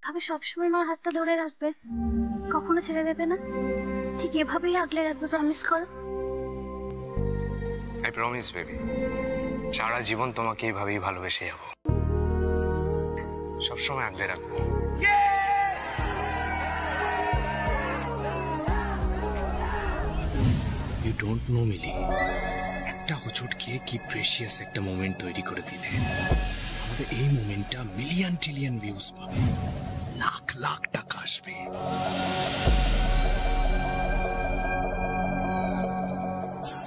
এভাবে সবসময় আমার হাতটা ধরে রাখবে, কখনো ছেড়ে দেবে না? ঠিক এভাবেই আগলে রাখবে, প্রমিস করো। আই প্রমিস বেবি, সারা জীবন তোমাকে এইভাবেই ভালোবেসে যাবো, সবসময় আগলে রাখবো। ইউ ডোন্ট নো মিলি, একটা হোঁচট খেয়ে কি প্রেশিয়াস একটা মোমেন্ট তৈরি করে দিলে। আমাদের এই মোমেন্টটা মিলিয়ন ট্রিলিয়ন ভিউজ পাবে, লাখ লাখ টাকা আসবে।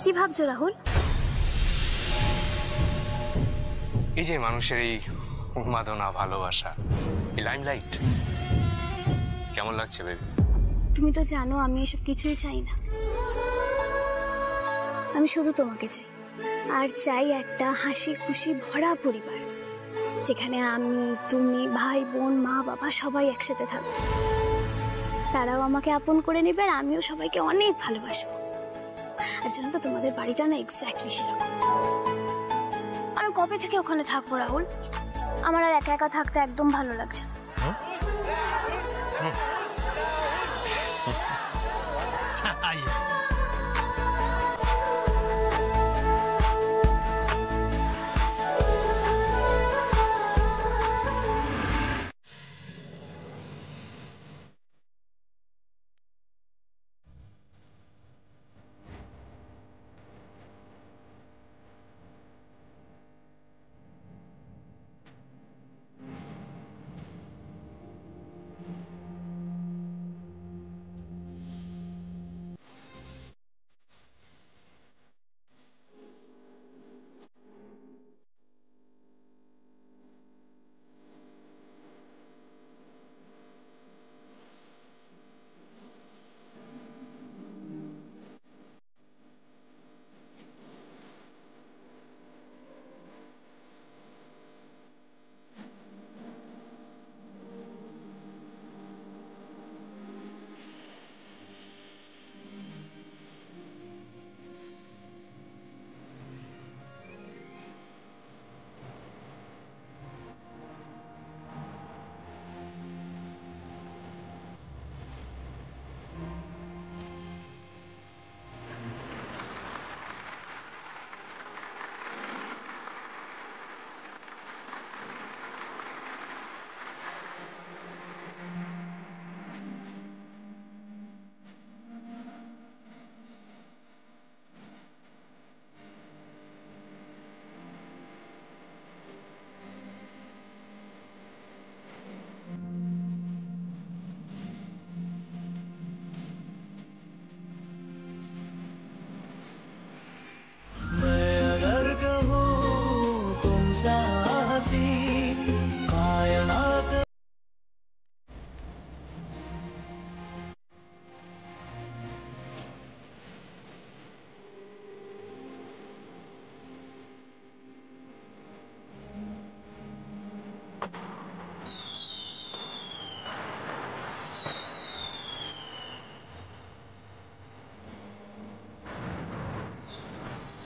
কি ভাবছো রাহুল? এই যে মানুষের এই উন্মাদনা, ভালোবাসা, এই লাইমলাইট কেমন লাগছে বেবি? তুমি তো জানো আমি এসব কিছুই চাই না। আমি শুধু তোমাকে চাই, আর চাই একটা হাসি খুশি ভরা পরিবার, যেখানে আমি, তুমি, ভাই বোন, মা বাবা সবাই একসাথে থাকবো। তারাও আমাকে আপন করে নেবে আর আমিও সবাইকে অনেক ভালোবাসবো। আর জানো তো, তোমাদের বাড়িটা না এক্স্যাক্টলি সেরকম। আমি কবে থেকে ওখানে থাকবো রাহুল? আমার আর একা একা থাকতে একদম ভালো লাগছে না।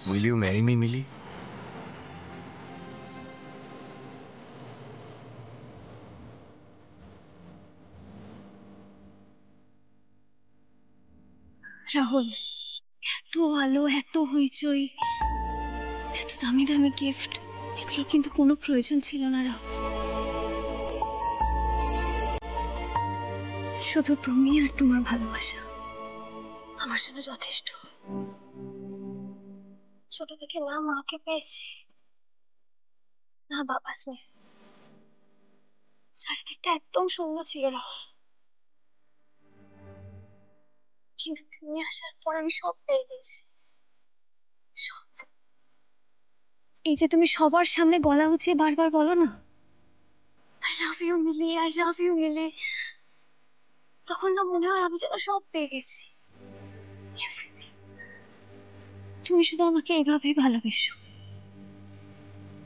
Will you marry me, Millie? Rahul, এত আলো, এত হইচই, এত দামি দামি গিফট, এগুলোর কিন্তু কোনো প্রয়োজন ছিল না রাহুল। শুধু তুমি আর তোমার ভালোবাসা আমার জন্য যথেষ্ট। ছোট থেকে না মাকে পেয়েছি, না বাবা স্নেহ, চারিদিকটা একদম শূন্য ছিল রাহুল। কিন্তু তুমি আসার পর আমি সব পেয়ে গেছি, সব। এই যে তুমি সবার সামনে গলা উঁচিয়ে বারবার বলো না, I love you Mili, I love you Mili, তখন না মনে হয় আমি যেন সব পেয়ে গেছি। Everything. তুমি শুধু আমাকে এভাবেই ভালোবেসো,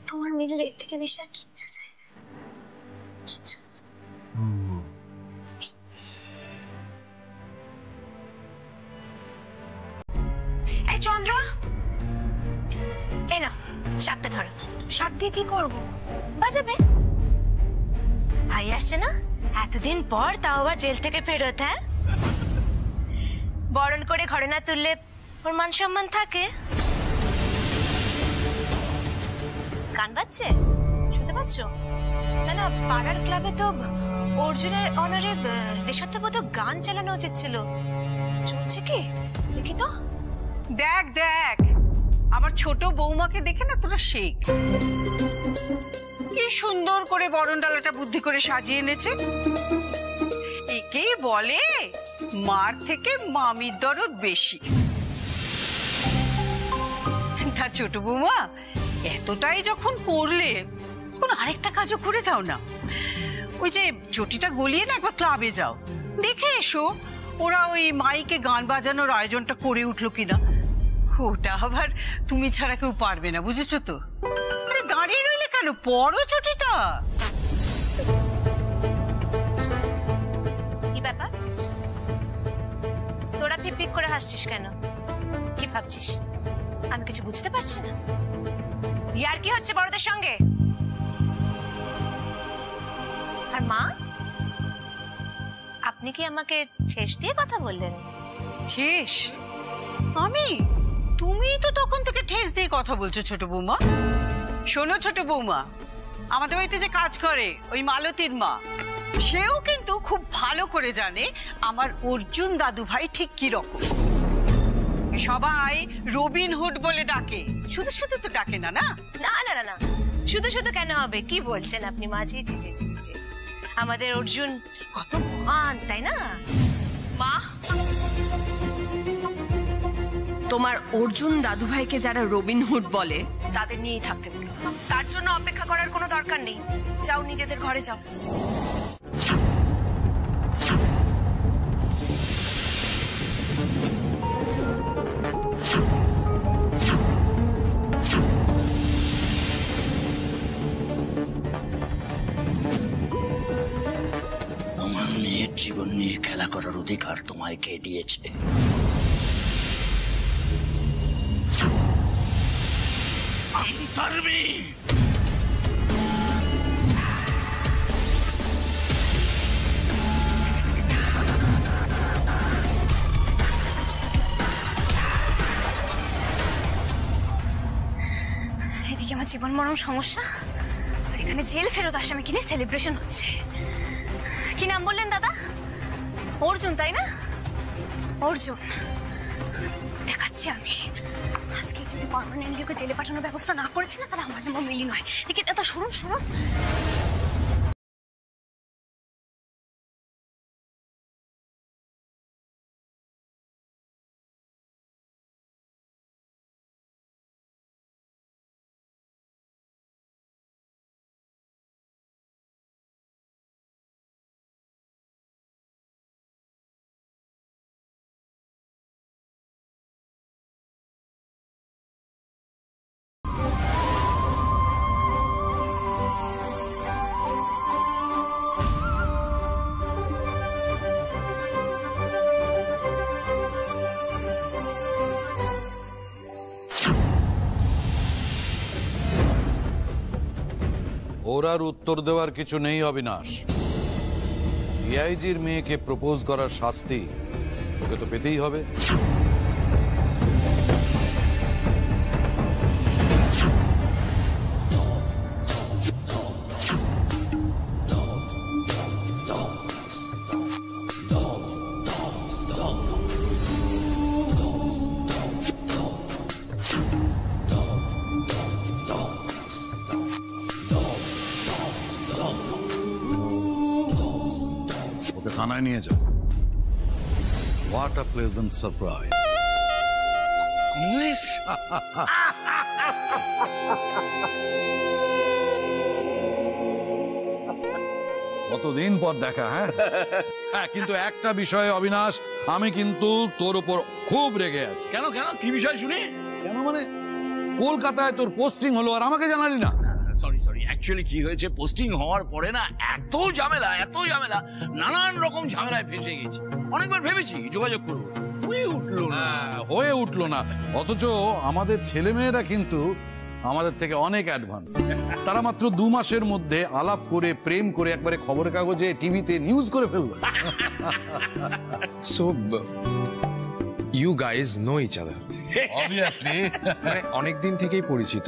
তোমার মিলির এর থেকে বেশি আর কিচ্ছু চাই না, কিচ্ছু। এই চন্দ্র, এই না শাকটা ধরো। শাক দিয়ে কি করবো? বাজাবে। ভাই আসছে না, এতদিন পর তাও আবার জেল থেকে ফেরত, হ্যাঁ? বরণ করে ঘরে না তুললে ওর মান সম্মান থাকে? গান বাজছে, শুনতে পাচ্ছ? না না, পাড়ার ক্লাবে তো অর্জুনের অনারে দেশাত্মবোধক গান চালানো উচিত ছিল। চলছে কি দেখি তো। দেখ দেখ, আমার ছোট বৌমাকে দেখে না তোরা শেখ। কি সুন্দর করে বরণডালাটা বুদ্ধি করে সাজিয়ে এনেছে। একেই বলে মার থেকে মামির দরদ বেশি। তা ছোট বৌমা, এতটাই যখন করলে তখন আরেকটা কাজও করে দাও না। ওই যে চটিটা গলিয়ে না একবার ক্লাবে যাও, দেখে এসো ওরা ওই মাইকে গান বাজানোর আয়োজনটা করে উঠলো কিনা। ওটা আবার তুমি ছাড়া কেউ পারবে না, বুঝেছো তো? আরে দাঁড়িয়ে রইলে কেন, পরো চটিটা। কি ব্যাপার, তোরা পিক করে হাসছিস কেন? কি ভাবছিস আমি কিছু বুঝতে পারছি না? ইয়ার কি হচ্ছে বড়দের সঙ্গে? আর মা, আপনি কি আমাকে ঠেস দিয়ে কথা বললেন? ঠেস? আমি? তুমি তো তখন থেকে ঠেস দিয়ে কথা বলছো ছোট বৌমা। শোনো ছোট বৌমা, আমাদের বাড়িতে যে কাজ করে ওই মালতীর মা, সেও কিন্তু খুব ভালো করে জানে আমার অর্জুন দাদু ভাই ঠিক কি রকম। সবাই রবিন হুড বলে ডাকে, শুধু শুধু তো ডাকে না। না না না না না, শুধু শুধু কেন হবে? কি বলছেন আপনি মা? জি জি জি জি জি, আমাদের অর্জুন কত মহান, তাই না মা? তোমার অর্জুন দাদুভাইকে যারা রবিনহুড বলে তাদের নিয়েই থাকতে বলো। তার জন্য অপেক্ষা করার কোনো দরকার নেই, যাও নিজেদের ঘরে যাও। আমার মেয়ের জীবন নিয়ে খেলা করার অধিকার তোমায় কে দিয়েছে? আন্তর্মি এদিকে আমার জীবন মরণ সমস্যা, আর এখানে জেল ফেরত আসামি কিনে সেলিব্রেশন হচ্ছে। কি নাম বললেন দাদা? অর্জুন, তাই না? অর্জুন দেখাচ্ছি আমি। আজকে যদি পার্মানেন্টলি ওকে জেলে পাঠানোর ব্যবস্থা না করেছি না, তাহলে আমার নাম মিলি নয়। দেখি দাদা, শুনুন শুনুন। ওর আর উত্তর দেওয়ার কিছু নেই অবিনাশ। ডিআইজির মেয়েকে প্রপোজ করার শাস্তি ওকে তো পেতেই হবে। ওকে থানায় নিয়ে যাও। What a pleasant surprise. কতদিন পর দেখা। হ্যাঁ, কিন্তু একটা বিষয়ে অবিনাশ, আমি কিন্তু তোর উপর খুব রেগে আছি। কেন কেন, কি বিষয় শুনি? কেন মানে, কলকাতায় তোর পোস্টিং হলো আর আমাকে জানালি না? সরি, অ্যাকচুয়ালি কি হয়েছে, পোস্টিং হওয়ার পরে না এত ঝামেলা, নানান রকম ঝামেলায় ফেসে গেছি। অনেকবার ভেবেছি যোগাযোগ করবো, হয়ে উঠলো না। অথচ আমাদের ছেলেমেয়েরা কিন্তু আমাদের থেকে অনেক অ্যাডভান্স। তারা মাত্র 2 মাসের মধ্যে আলাপ করে প্রেম করে একবারে খবরের কাগজে টিভিতে নিউজ করে ফেলবে। So you guys know each other? Obviously. মানে অনেকদিন থেকেই পরিচিত?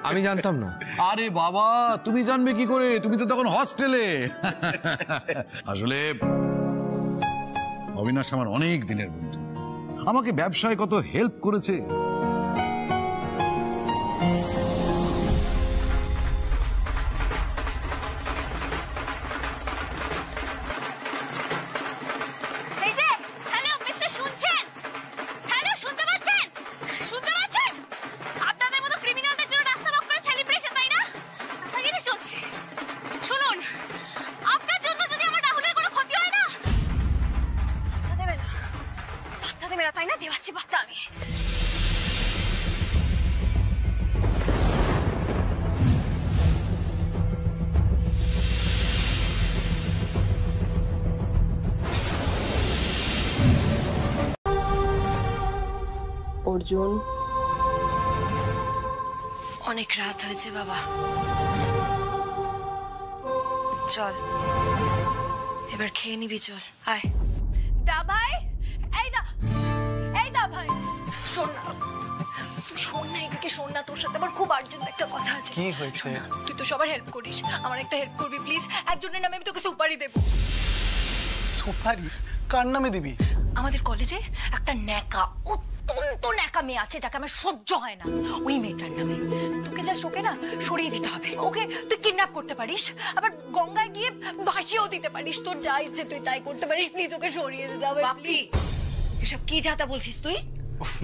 আমি জানতাম না। আরে বাবা, তুমি জানবে কি করে? তুমি তো তখন হস্টেলে। আসলে অবিনাশ আমার অনেক দিনের বন্ধু, আমাকে ব্যবসায় কত হেল্প করেছে। তাই না, দেওয়াচ্ছি বার্তা আমি। অর্জুন, অনেক রাত হয়েছে বাবা, চল এবার খেয়ে নিবি, চল আয়। দা ভাই, এই দা, এই দা ভাই, শোন না, শোন না, এদিকে শোন না, তোর সাথে আমার খুব আর্জেন্ট একটা কথা আছে। কি হয়েছে? তুই তো সবার হেল্প করিস, আমার একটা হেল্প করবি প্লিজ? একজনের নামে আমি তোকে সুপারি দেবো। সুপারি? কার নামে দিবি? আমাদের কলেজে একটা ন্যাকা, অত্যন্ত ন্যাকা মেয়ে আছে যাকে আমার সহ্য হয় না, ওই মেয়েটার নামে। তোকে জাস্ট ওকে না সরিয়ে দিতে হবে। ওকে তুই কিডন্যাপ করতে পারিস, আবার গঙ্গায় গিয়ে ভাসিয়েও দিতে পারিস, তোর যা ইচ্ছে তুই তাই করতে পারিস। প্লিজ ওকে সরিয়ে দিতে হবে। বাপি, এসব কি যাতা বলছিস তুই?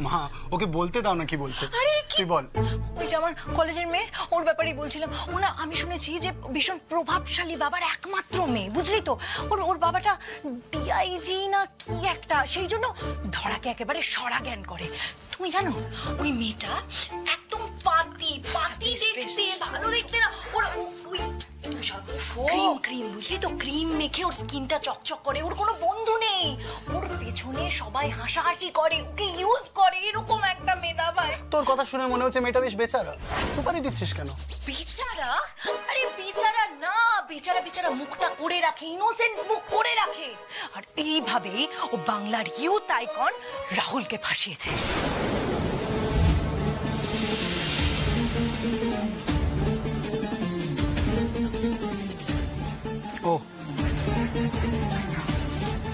মা, ওকে বলতে দাও না কি বলছে। আরে কি বল? ওই যে আমার কলেজের মেয়ে, ওর ব্যাপারেই বলছিলাম। ও না, আমি শুনেছি যে ভীষণ প্রভাবশালী বাবার একমাত্র মেয়ে, বুঝলি তো? ওর বাবাটা ডিআইজি না কি একটা, সেই জন্য ধরাকে একেবারে সরা জ্ঞান করে। তুমি জানো ওই মেয়েটা একদম পাতি পাতি দেখতে, ভালো দেখতে না। ওর ওই ক্রিম, বুঝলি তো, ক্রিম মেখে ওর স্কিনটা চকচক করে। ওর কোনো বন্ধু নেই, ওর পেছনে সবাই হাসাহাসি করে, ওকে ইউজ করে, এরকম একটা মেধা ভাই। তোর কথা শুনে মনে হচ্ছে মেয়েটা বেশ বেচারা। সুপারি দিচ্ছিস কেন? বেচারা? আরে বেচারা না, বেচারা বেচারা মুখটা করে রাখে, ইনোসেন্ট মুখ করে রাখে। আর এইভাবেই ও বাংলার ইউথ আইকন রাহুলকে ফাঁসিয়েছে। ও,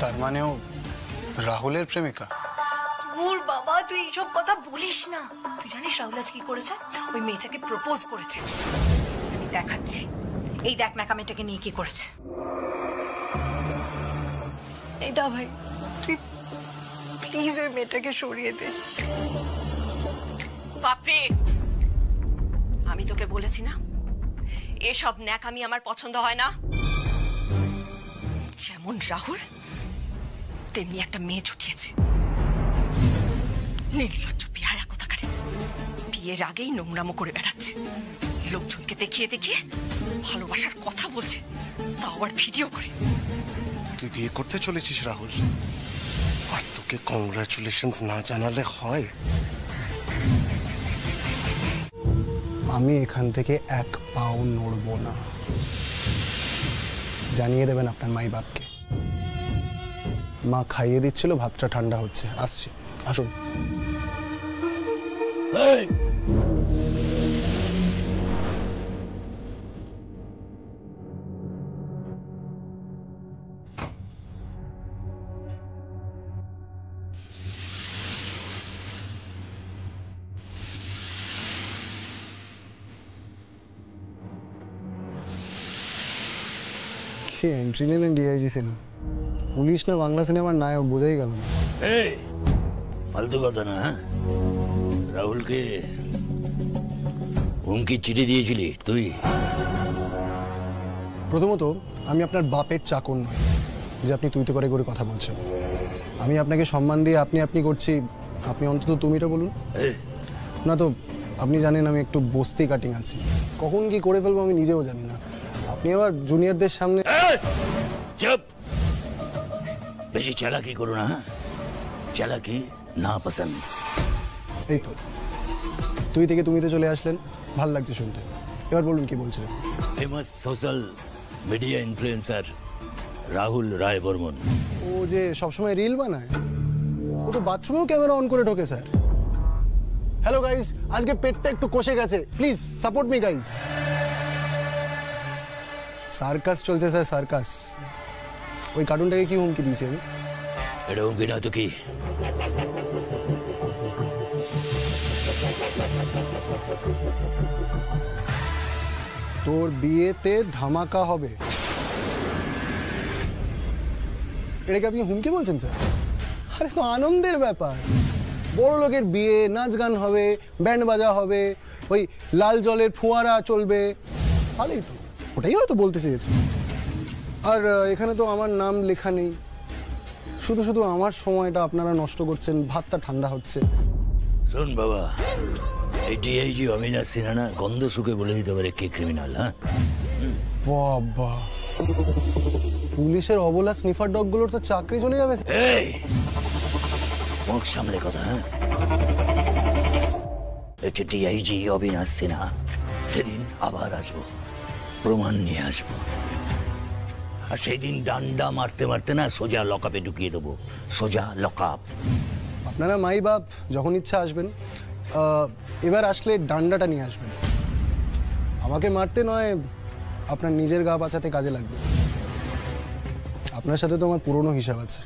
তার মানেও রাহুলের প্রেমিকা? ওর বাবা, তুই এইসব কথা বলিস না। তুই জানিস রাহুল আজ কি করেছে? ওই মেয়েটাকে প্রপোজ করেছে। আমি দেখাচ্ছি, এই দেখ না মেয়েটাকে নিয়ে কি করেছে। এই দা ভাই, তুই প্লিজ ওই মেয়েটাকে সরিয়ে দে। বাপরে, আমি তোকে বলেছি না এসব ন্যাকামি আমার পছন্দ হয় না। যেমন রাহুল তেমনি একটা মেয়ে ছুটিয়েছে, নির্লজ্জ বিহায়া কোথাকারে। বিয়ের আগেই নোংরামো করে বেড়াচ্ছে, লোকজনকে দেখিয়ে দেখিয়ে ভালোবাসার কথা বলছে, তাও আবার ভিডিও করে। তুই বিয়ে করতে চলেছিস রাহুল, আর তোকে কংগ্রাচুলেশনস না জানালে হয়? আমি এখান থেকে এক পাও নড়বো না। জানিয়ে দেবেন আপনার মাই বাপকে। মা খাইয়ে দিচ্ছিল, ভাতটা ঠান্ডা হচ্ছে, আসছি, আসুন। এন্ট্রি নিলেন ডিআইজি সিনেমা, পুলিশ না বাংলা সিনেমার নায়ক বোঝাই গেল না। এই ফালতু কথা না। রাহুলকে হুমকি চিঠি দিয়েছিলি তুই? প্রথমত আমি আপনার বাপের চাকর নই যে আপনি তুই তো করে করে কথা বলছেন। আমি আপনাকে সম্মান দিয়ে আপনি আপনি করছি, আপনি অন্তত তুমিটা বলুন না। তো আপনি জানেন আমি একটু বস্তি কাটিং আছি, কখন কি করে ফেলবো আমি নিজেও জানি না। আপনি আবার জুনিয়রদের সামনে। চুপ, বেশি চালাকি করো না, চালাকি না পছন্দ। এই তো তুই থেকে তুমিতে চলে আসলেন, ভাল লাগছে শুনতে। এবার বলুন কি বলছিলেন। Famous social media influencer Rahul Roy Barman. ও যে সবসময় রিল বানায়, ও তো বাথরুমেও ক্যামেরা অন করে ঢোকে স্যার। হ্যালো গাইস, আজকে পেটটা একটু কষে গেছে, please support me guys. Circus চলছে স্যার, সার্কাস। ওই কার্টুনটাকে কি হুমকি দিয়েছি আমি? এটা হুমকি না তো কি? তোর বিয়েতে ধামাকা হবে, এটাকে আপনি হুমকি বলছেন স্যার? আরে তো আনন্দের ব্যাপার, বড় লোকের বিয়ে, নাচ গান হবে, ব্যান্ড বাজা হবে, ওই লাল জলের ফোয়ারা চলবে, ভালোই তো, ওটাই হয়তো বলতে চেয়েছি। আর এখানে তো আমার নাম লেখা নেই, শুধু শুধু আমার সময়টা আপনারা নষ্ট করছেন, ভাতটা ঠান্ডা হচ্ছে। শোন বাবা, এই ডিআইজি অবিনাশ সিনহা না গন্ধ শুকে বলে দিতে পারে কে ক্রিমিনাল। হ্যাঁ বাবা, পুলিশের অবলা স্নিফার ডগগুলোর তো চাকরি চলে যাবে। এই মুখ সামলে কথা। হ্যাঁ, হচ্ছে ডিআইজি অবিনাশ সিনহা। সেদিন আবার আসবো, প্রমাণ নিয়ে আসবো, আর সেই দিন ডান্ডা মারতে মারতে না সোজা লকআপে ঢুকিয়ে দেবো, সোজা লকআপ। আপনারা মাই বাপ যখন ইচ্ছা আসবেন, এবার আসলে ডান্ডাটা নিয়ে আসবেন। আমাকে মারতে নয়, আপনার নিজের গা বাঁচাতে কাজে লাগবে। আপনার সাথে তো আমার পুরনো হিসাব আছে।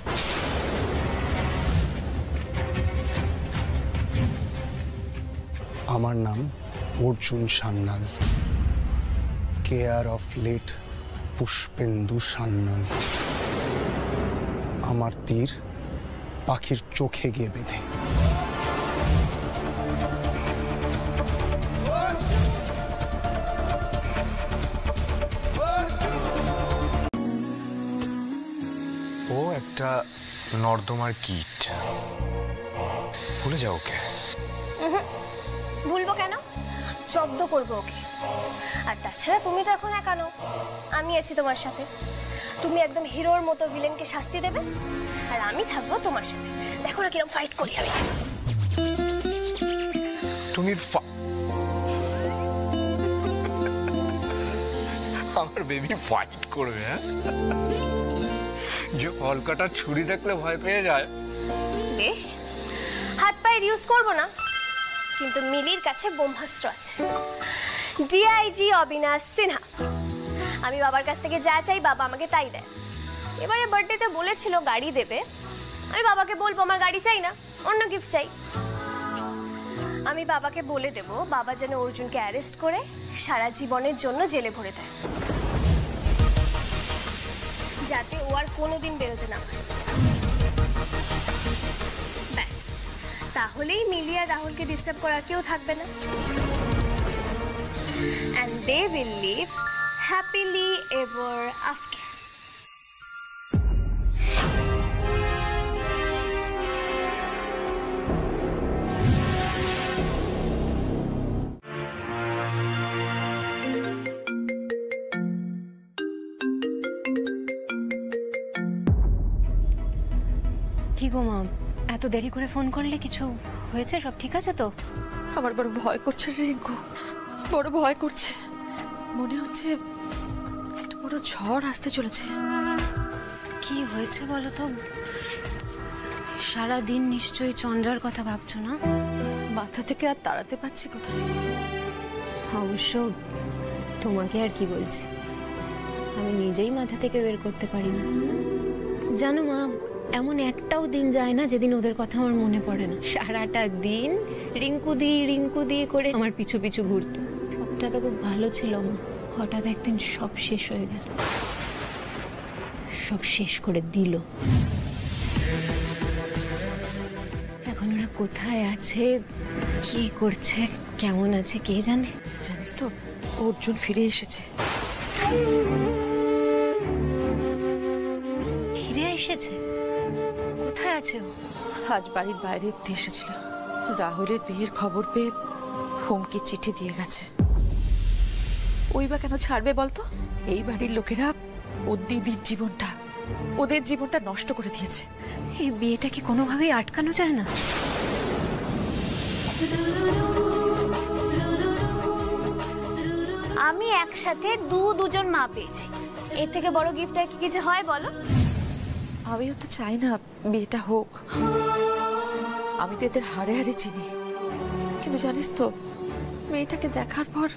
আমার নাম Arjun Sanyal, care of late Pushpendu Sanyal. আমার তীর পাখির চোখে গিয়ে বেঁধে। ও একটা নর্দমার কীট, ভুলে যাও ওকে। ভুলবো কেন, জব্দ করবো ওকে। আর তাছাড়া তুমি তো এখন একা নও, আমি আছি তোমার সাথে। তুমি একদম হিরোর মতো ভিলেনকে শাস্তি দেবে, আর আমি থাকবো তোমার সাথে। দেখো না কিরকম ফাইট করি আমি। তুমি আমার বেবি ফাইট করবে? হ্যাঁ, যে কলকাতার ছুরি দেখলে ভয় পেয়ে যায়। বেশ, হাত পায়ের ইউজ করবো না, কিন্তু মিলির কাছে ব্রহ্মাস্ত্র আছে, ডিআইজি অবিনাশ সিনহা। আমি বাবার কাছ থেকে যা চাই বাবা আমাকে তাই দেয়। এবারে বার্থডেতে বলেছিল গাড়ি দেবে, আমি বাবাকে বলবো আমার গাড়ি চাই না, অন্য গিফট চাই। আমি বাবাকে বলে দেব বাবা যেন অর্জুনকে অ্যারেস্ট করে সারা জীবনের জন্য জেলে ভরে দেয়, যাতে ও আর কোনোদিন বেরোতে না পারে। ব্যাস, তাহলেই মিলি আর রাহুলকে ডিস্টার্ব করার কেউ থাকবে না। And they will live happily ever after. কি গো মা, এত দেরি করে ফোন করলে? কিছু হয়েছে? সব ঠিক আছে তো? আমার বড় ভয় করছে রিঙ্কু, বড় ভয় করছে। মনে হচ্ছে একটা বড় ঝড় আসতে চলেছে। কি হয়েছে বলো তো? সারাদিন নিশ্চয়ই চন্দ্রার কথা ভাবছো না? মাথা থেকে আর তাড়াতে পারছি কোথায়। অবশ্য তোমাকে আর কি বলছি, আমি নিজেই মাথা থেকে বের করতে পারি না। জানো মা, এমন একটাও দিন যায় না যেদিন ওদের কথা আমার মনে পড়ে না। সারাটা দিন রিঙ্কু দি করে আমার পিছু পিছু ঘুরতো। সবটা তো খুব ভালো ছিল মা, হঠাৎ একদিন সব শেষ হয়ে গেল, সব শেষ করে দিল। এখন ওরা কোথায় আছে, কি করছে, কেমন আছে কে জানে। জানিস তো, অর্জুন ফিরে এসেছে। ফিরে এসেছে? কোথায় আছে ও? আজ বাড়ির বাইরে অব্দি এসেছিল। রাহুলের বিয়ের খবর পেয়ে হুমকির চিঠি দিয়ে গেছে। ওই বা কেন ছাড়বে বলতো? এই বাড়ির লোকেরা ওর দিদির জীবনটা, ওদের জীবনটা নষ্ট করে দিয়েছে। এই বিয়েটা কি কোনোভাবেই আটকানো যায় না? আমি একসাথে দুজন মা পেয়েছি। এর থেকে বড় গিফট আর কি কিছু হয় বলো? আমিও তো চাই না বিয়েটা হোক। আমি তো এদের হাড়ে হাড়ে চিনি, কিন্তু জানিস তো মেয়েটাকে দেখার পর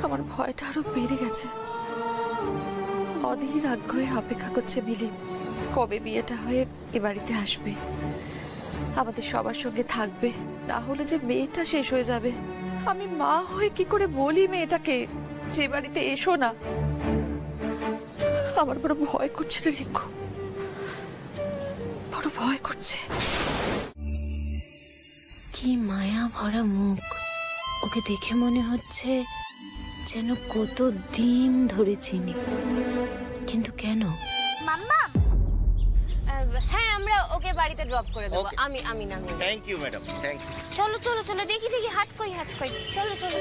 আমার ভয়টা আরো বেড়ে গেছে। অধীর আগ্রহে অপেক্ষা করছে মিলি, কবে বিয়েটা হয়ে এ বাড়িতে আসবে, আমাদের সবার সঙ্গে থাকবে। তাহলে যে মেয়েটা শেষ হয়ে যাবে। আমি মা হয়ে কি করে বলি মেয়েটাকে যে বাড়িতে এসো না? আমার বড় ভয় করছে রে রিঙ্কু, বড় ভয় করছে। কি মায়া ভরা মুখ, ওকে দেখে মনে হচ্ছে যেন কত দিন ধরে চিনি, কিন্তু কেন? মাম্মা, হ্যাঁ আমরা ওকে বাড়িতে ড্রপ করে দেবো। আমি না। Thank you madam, thank you. চলো চলো চলো, দেখি হাত কই। চলো চলো।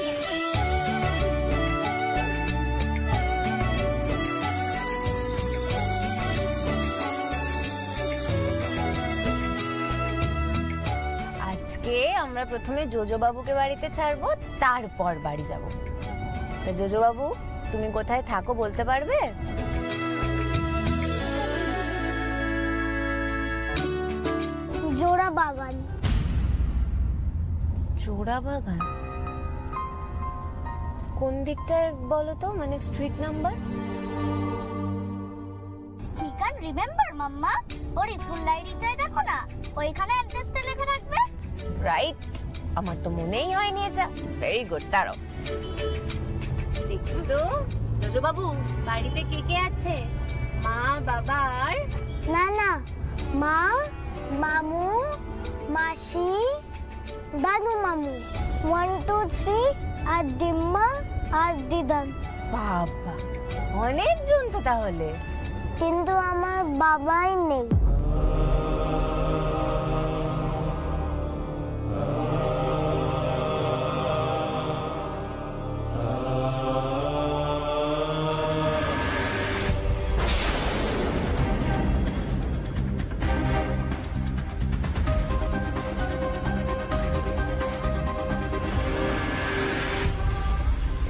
আজকে আমরা প্রথমে জোজো বাবুকে বাড়িতে ছাড়বো, তারপর বাড়ি যাব। জোজো বাবু, তুমি কোথায় থাকো বলতে পারবে? জোড়া বাগান। জোড়া বাগান কোন দিকটায় বলো তো, মানে street number? He can remember mamma, ওর স্কুল ডায়েরিটায় দেখো না, ওইখানে অ্যাড্রেসটা লেখা থাকবে। রাইট, আমার তো মনেই হয়নি এটা। ভেরি গুড, দাঁড়াও দেখি তো। জোজো বাবু, বাড়িতে কে কে আছে? মা, বাবা আর না, মা, মামু, মাসি, দাদু মামু, 1 2 3 আর ডিম্মা আর দিদান। বাবা, অনেকজন তো তাহলে। কিন্তু আমার বাবাই নেই।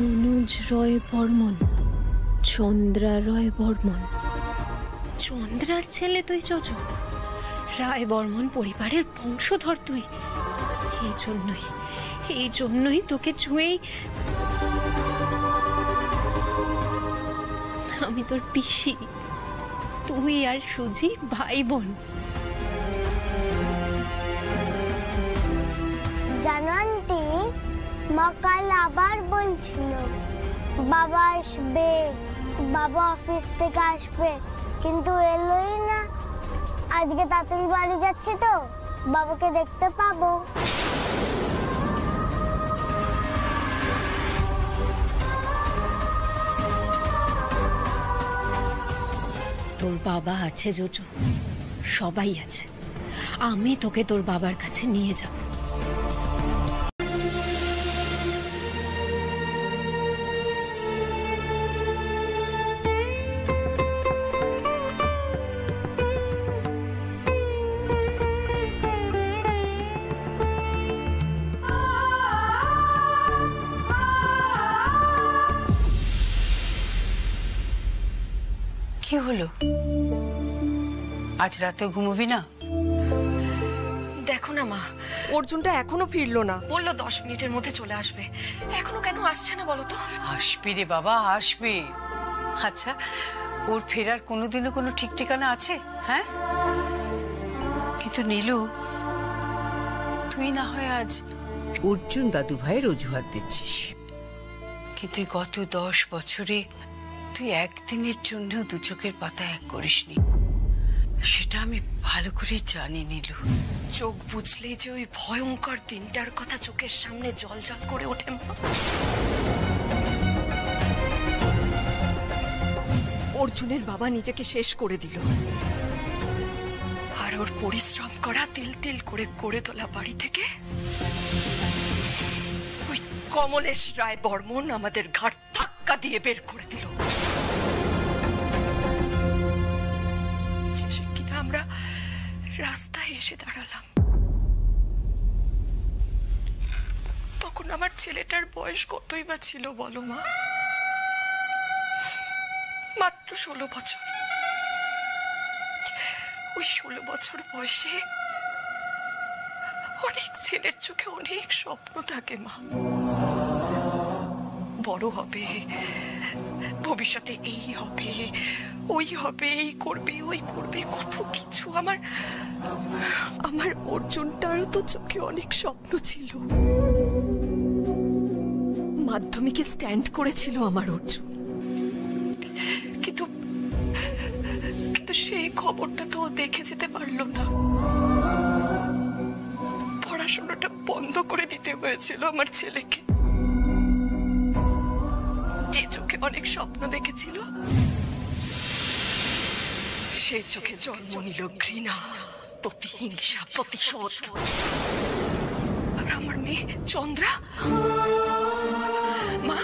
অনুজ রয় বর্মন, চন্দ্রা রয় বর্মন। চন্দ্রার ছেলে তুই জোজো, রায় বর্মন পরিবারের বংশধর তুই। এই জন্যই তোকে ছুঁয়েই আমি তোর পিসি, তুই আর সুজি ভাই বোন। জানো আন্টি, মা কাল আবার বলছিল বাবা আসবে, বাবা অফিস থেকে আসবে, কিন্তু এলোই না। আজকে তাড়াতাড়ি বাড়ি যাচ্ছি তো বাবাকে দেখতে পাবো। তোর বাবা আছে জোজো, সবাই আছে। আমি তোকে তোর বাবার কাছে নিয়ে যাব। কি হলো? আজ রাতে ঘুমোবি না? দেখো না মা, অর্জুনটা এখনো ফিরলো না। বললো 10 মিনিটের মধ্যে চলে আসবে, এখনো কেন আসছে না বলো তো? আসবে রে বাবা, আসবে। আচ্ছা, ওর ফেরার কোনোদিনও কোনো ঠিক ঠিকানা আছে? হ্যাঁ, কিন্তু নীলু, তুই না হয় আজ অর্জুন দাদু ভাইয়ের অজুহাত দিচ্ছিস, কিন্তু গত 10 বছরে তুই একদিনের জন্য দু চোখের পাতা এক করিসনি। সেটা আমি ভালো করে জানি নীলু। চোখ বুঝলে যে ওই ভয়ঙ্কর দিনটার কথা চোখের সামনে জলজল করে ওঠে। অর্জুনের বাবা নিজেকে শেষ করে দিল, আর ওর পরিশ্রম করা তিল তিল করে গড়ে তোলা বাড়ি থেকে ওই কমলেশ রায় বর্মন আমাদের ঘাট ধাক্কা দিয়ে বের করে দিল। শেষে কিনা আমরা রাস্তায় এসে দাঁড়ালাম। তখন আমার ছেলেটার বয়স কতই বা ছিল বলো মা? মাত্র 16 বছর। ওই 16 বছর বয়সে অনেক ছেলের চোখে অনেক স্বপ্ন থাকে মা। বড় হবে, ভবিষ্যতে এই হবে, ওই হবে, এই করবে, ওই করবে, কত কিছু। আমার অর্জুনটারও তো চোখে অনেক স্বপ্ন ছিল। মাধ্যমিকে স্ট্যান্ড করেছিল আমার অর্জুন, কিন্তু সেই খবরটা তো দেখে যেতে পারলো না। পড়াশোনাটা বন্ধ করে দিতে হয়েছিল আমার ছেলেকে। যে চোখে অনেক স্বপ্ন দেখেছিল সে চোখে জন্ম নিল ঘৃণা, প্রতিহিংসা, প্রতিশোধ। আর আমার মেয়ে চন্দ্রা, মা,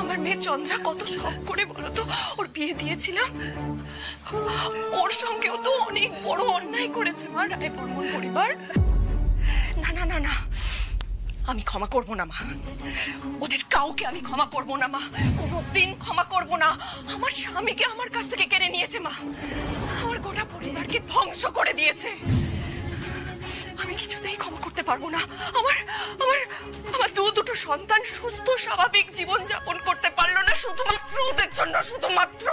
আমার মেয়ে চন্দ্রা কত শখ করে বলতো ওর বিয়ে দিয়েছিলাম। ওর সঙ্গেও তো অনেক বড় অন্যায় করেছে মা রায়বর্মন পরিবার। না না না না, আমি ক্ষমা করব না মা, ওদের কাউকে আমি ক্ষমা করব না মা, কোনোদিন ক্ষমা করব না। আমার স্বামীকে আমার কাছ থেকে কেড়ে নিয়েছে মা, আমার গোটা পরিবারকে ধ্বংস করে দিয়েছে। আমি কিছুতেই ক্ষমা করতে পারবো না। আমার আমার আমার দুটো সন্তান সুস্থ স্বাভাবিক জীবন যাপন করতে পারলো না শুধুমাত্র ওদের জন্য, শুধুমাত্র।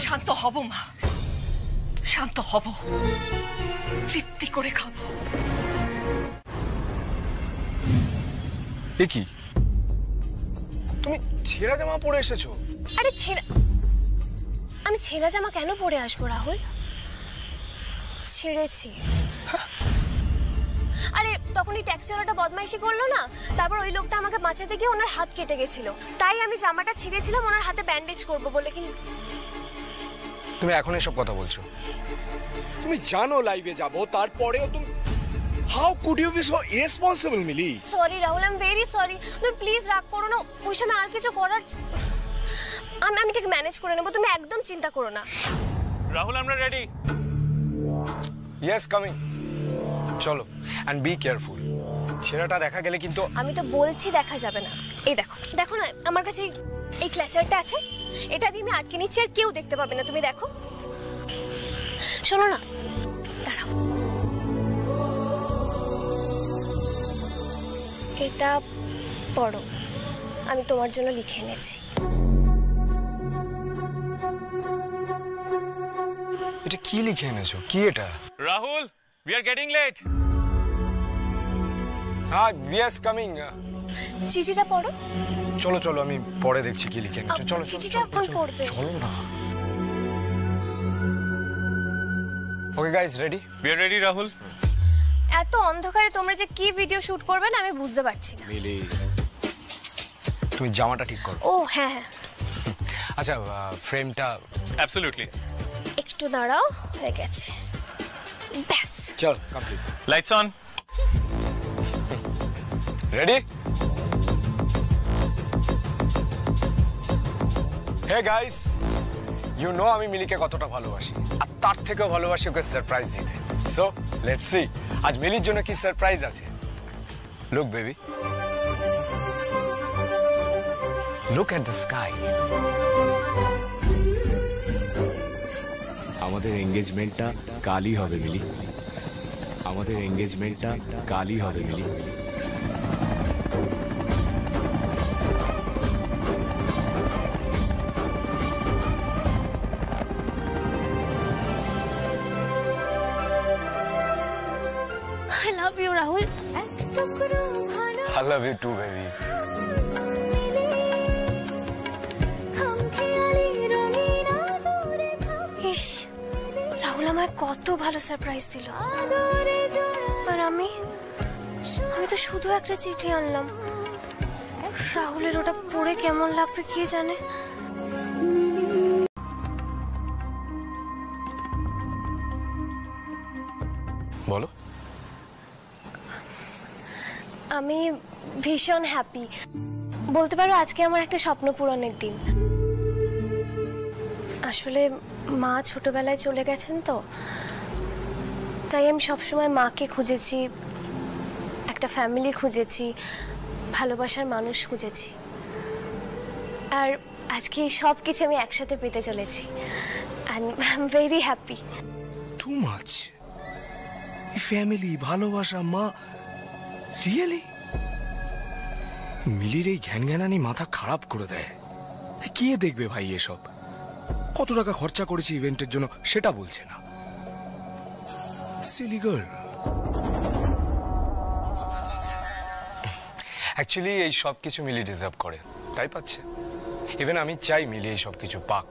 শান্ত হব মা, শান্ত হব, তৃপ্তি করে খাবো। কি তুমি ছেঁড়া জামা পরে এসেছো? আরে আমি ছেঁড়া জামা কেন পরে আসবো রাহুল? ছেড়েছি। আরে তখন এই ট্যাক্সিওয়ালাটা বদমাইশি করলো না, তারপর ওই লোকটা আমাকে বাঁচাতে গিয়ে ওনার হাত কেটে গেছিল, তাই আমি জামাটা ছিঁড়েছিলাম ওনার হাতে ব্যান্ডেজ করবো বলে। কিন্তু তুমি এখন এসব কথা বলছো? তুমি জানো লাইভে যাব, তারপরেও তুমি How could you be so irresponsible, Mili? Sorry Rahul, I am very sorry. তুমি প্লিজ রাগ করো না, ওই সময় আর কিছু করার আমি ঠিক ম্যানেজ করে নেবো, তুমি একদম চিন্তা করো না। রাহুল, আমরা রেডি। Yes, coming. চলো, এন্ড বি কেয়ারফুল। ছেলেটা দেখা গেলে কিন্তু। আমি তো বলছি দেখা যাবে না। এই দেখো, দেখো না আমার কাছে এই ক্ল্যাচারটা আছে, এটা দিয়ে আমি আটকে নিচ্ছি আর কেউ দেখতে পাবে না। তুমি দেখো, শোনো না, দাঁড়াও, এটা পড়ো, আমি তোমার জন্য লিখে এনেছি। এটা কি লিখে এনেছো? কি এটা? Rahul, we are getting late. হ্যাঁ, yes, coming. চিঠিটা পড়ো। চলো চলো, আমি পরে দেখছি কি লিখে এনেছো। চলো চিঠিটা এখন পড়বে। চলো না। Okay guys, ready? We are ready, Rahul. এত অন্ধকারে তোমরা যে কি ভিডিও শুট করবে না আমি বুঝতে পারছি না। মিলি, তুমি জামাটা ঠিক করো। ও হ্যাঁ হ্যাঁ, আচ্ছা, ফ্রেমটা। অ্যাবসলিউটলি। একটু দাঁড়াও, হয়ে গেছে, ব্যাস। চল, complete. Lights on. Ready? Hey guys, you know আমি মিলিকে কতটা ভালোবাসি, আর তার থেকেও ভালোবাসি ওকে সারপ্রাইজ দিতে। সো লেটস সি আজ মিলির জন্য কি সারপ্রাইজ আছে। Look baby, look at the sky. আমাদের এঙ্গেজমেন্টটা কালই হবে মিলি, আমাদের এঙ্গেজমেন্টটা কালই হবে মিলি। I love you, Rahul. I love you too, baby. ইস, রাহুল আমায় কত ভালো সারপ্রাইজ দিল। আর আমি তো শুধু একটা চিঠি আনলাম। রাহুলের ওটা পড়ে কেমন লাগবে কে জানে। বলো। আমি ভীষণ হ্যাপি, বলতে পারো আজকে আমার একটা স্বপ্ন পূরণের দিন। আসলে মা ছোটবেলায় চলে গেছেন তো, তাই আমি সবসময় মাকে খুঁজেছি, একটা ফ্যামিলি খুঁজেছি, ভালোবাসার মানুষ খুঁজেছি। আর আজকে সব কিছু আমি একসাথে পেতে চলেছি। I am very happy. Too much. Family, ভালোবাসা, মা, রিয়েলি? মিলির এই ঘ্যানঘ্যানানি মাথা খারাপ করে দেয়। কে দেখবে ভাই এসব? কত টাকা খরচা করেছি ইভেন্টের জন্য সেটা বলছে না। Silly girl. অ্যাকচুয়ালি এই সব কিছু মিলি ডিজার্ভ করে, তাই পাচ্ছে। ইভেন আমি চাই মিলি এই সব কিছু পাক।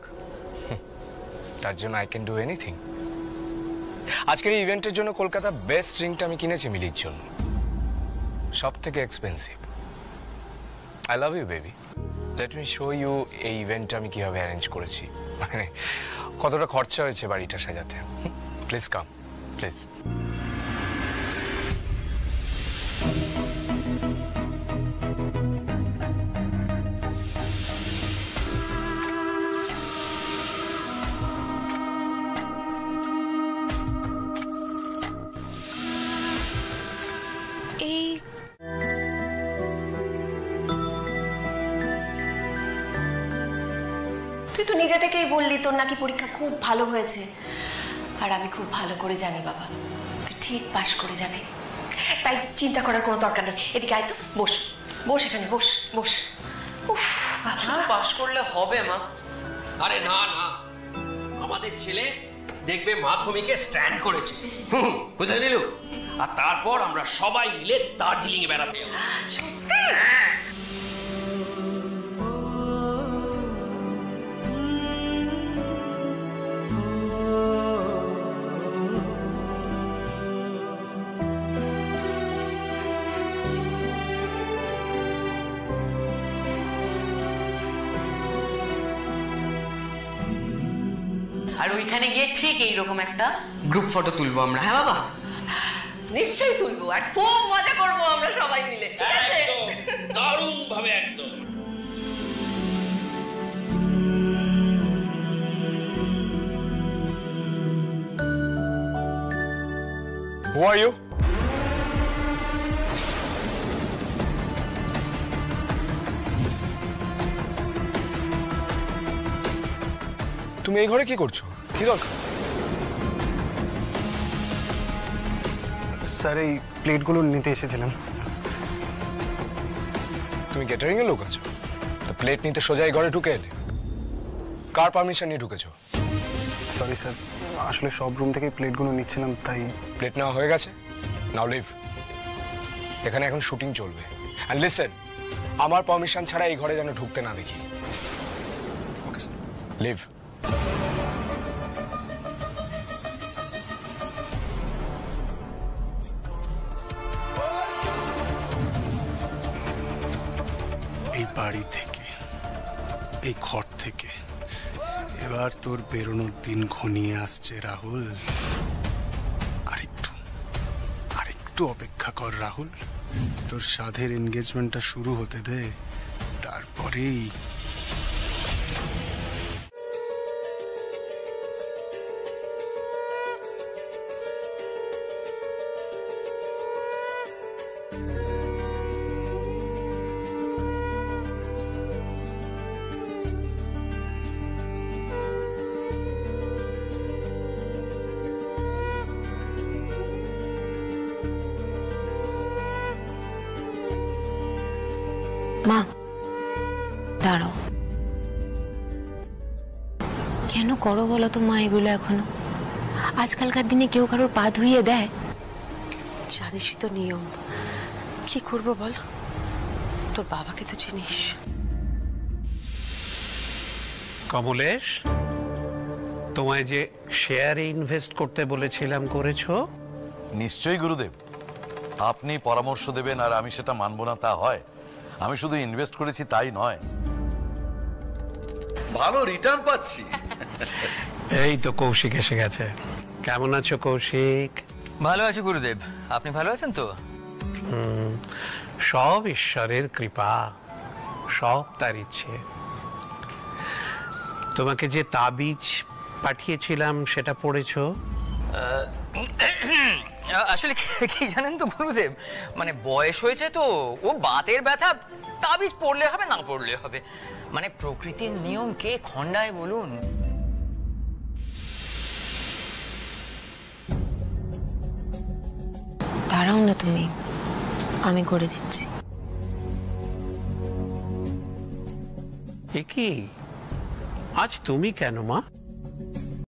তার জন্য আই ক্যান ডু এনিথিং। আজকের এই ইভেন্টের জন্য কলকাতা বেস্ট রিংটা আমি কিনেছি মিলির জন্য, সব থেকে expensive. I love you baby. Let me show you এই ইভেন্টটা আমি কিভাবে অ্যারেঞ্জ করেছি, মানে কতটা খরচা হয়েছে বাড়িটা সাজাতে। Please come, please. তুই তো নিজে থেকেই বললি তোর নাকি পরীক্ষা খুব ভালো হয়েছে, আর আমি খুব ভালো করে জানি বাবা তুই ঠিক পাশ করে যাবি, তাই চিন্তা করার কোনো দরকার নেই। এদিকে আয় তো, বস বস এখানে, বস বস। শুধু পাশ করলে হবে মা? আরে না না, আমাদের ছেলে দেখবে মাধ্যমিকে স্ট্যান্ড করেছে, বুঝে নিল, আর তারপর আমরা সবাই মিলে দার্জিলিং এ বেড়াতে যাবো। আর ওইখানে গিয়ে ঠিক এইরকম একটা গ্রুপ ফটো তুলবো আমরা। হ্যাঁ বাবা, নিশ্চয়ই তুলবো, আর খুব মজা করবো আমরা সবাই মিলে, ঠিক আছে? দারুণ ভাবে একদম। Who are you? তুমি এই ঘরে কি করছো? কি দরকার? স্যার এই প্লেটগুলো নিতে এসেছিলাম। তুমি ক্যাটারিং এর লোক আছো? তো প্লেট নিতে সোজা এই ঘরে ঢুকে এলে? কার পারমিশন নিয়ে ঢুকেছো? সরি স্যার, আসলে সব রুম থেকে প্লেটগুলো নিচ্ছিলাম, তাই। প্লেট নেওয়া হয়ে গেছে, নাও লিভ। এখানে এখন শুটিং চলবে। এন্ড লিসেন, আমার পারমিশন ছাড়া এই ঘরে যেন ঢুকতে না দেখি। লিভ। এই বাড়ি থেকে, এই ঘর থেকে এবার তোর বেরোনোর দিন ঘনিয়ে আসছে রাহুল। আরেকটু অপেক্ষা কর রাহুল, তোর সাধের এনগেজমেন্টটা শুরু হতে দে, তারপরেই। মা দাঁড়াও, কেন করো বলো তো মা এগুলো এখনো? আজকালকার দিনে কেউ কারোর পা ধুইয়ে দেয়? জানিসই তো নিয়ম, কি করবো বল? তোর বাবাকে তো চিনিস। কমলেশ, তোমায় যে শেয়ারে ইনভেস্ট করতে বলেছিলাম করেছো? নিশ্চয়ই গুরুদেব, আপনি পরামর্শ দেবেন আর আমি সেটা মানবো না তা হয়? আমি শুধু ইনভেস্ট করেছি তাই নয়, ভালো রিটার্ন পাচ্ছি। এই তো কৌশিক এসে গেছে। কেমন আছো কৌশিক? ভালো আছি গুরুদেব, আপনি ভালো আছেন তো? সব ঈশ্বরের কৃপা, সব তার ইচ্ছে। তোমাকে যে তাবিজ পাঠিয়েছিলাম সেটা পড়েছো? আসলে কি জানেন তো গুরুদেব, মানে বয়স হয়েছে তো, ও বাতের ব্যথা, তাবিজ পড়লে হবে না পড়লে হবে, মানে প্রকৃতির নিয়ম কে খণ্ডায় বলুন। দাঁড়াও না তুমি, আমি করে দিচ্ছি। এ কি, আজ তুমি কেন মা?